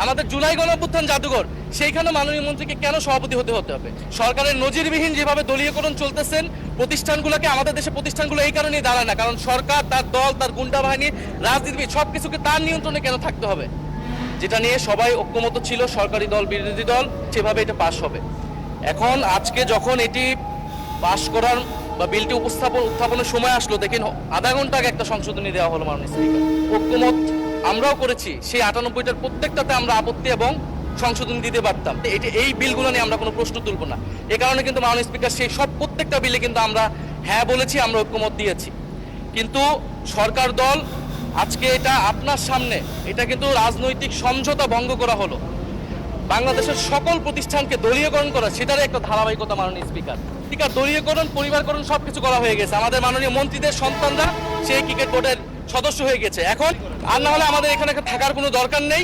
আমাদের জুলাই গণঅভ্যুত্থান জাদুঘর, সেইখানে মাননীয় মন্ত্রীকে কেন সভাপতি হতে হবে? সরকারের নজিরবিহীন যেভাবে দলীয়করণ চলতেছেন প্রতিষ্ঠানগুলোকে, আমাদের দেশে প্রতিষ্ঠানগুলো এই কারণেই দাঁড়ায় না, কারণ সরকার, তার দল, তার গুন্ডা বাহিনী, রাজনীতি সবকিছুকে তার নিয়ন্ত্রণে কেন থাকতে হবে? যেটা নিয়ে সবাই ঐক্যমত ছিল, সরকারি দল, বিরোধী দল, সেভাবে এটা পাশ হবে। এখন আজকে যখন এটি পাশ করার বা বিলটি উত্থাপনের সময় আসলো, দেখেন আধা ঘন্টা আগে একটা সংশোধনী দেওয়া হলো মাননীয় স্পিকার। ঐক্যমত আমরাও করেছি, সেই 98টার প্রত্যেকটাতে আমরা আপত্তি এবং সংশোধনী দিতে পারতাম। এই বিলগুলো নিয়ে আমরা কোনো প্রশ্ন তুলব না। এ কারণে কিন্তু মাননীয় স্পিকার সেই সব প্রত্যেকটা বিলে কিন্তু আমরা হ্যাঁ বলেছি, আমরা ঐক্যমত দিয়েছি। কিন্তু সরকার দল আজকে এটা আপনার সামনে, এটা কিন্তু রাজনৈতিক সমঝোতা ভঙ্গ করা হলো। বাংলাদেশের সকল প্রতিষ্ঠানকে দলীয়করণ করা, সেটারই একটা ধারাবাহিকতা মাননীয় স্পিকার। দলীয়করণ, পরিবারকরণ সবকিছু করা হয়ে গেছে। আমাদের মাননীয় মন্ত্রীদের সন্তানরা সেই ক্রিকেট বোর্ডের সদস্য হয়ে গেছে। এখন আর না হলে আমাদের এখানে থাকার কোনো দরকার নেই।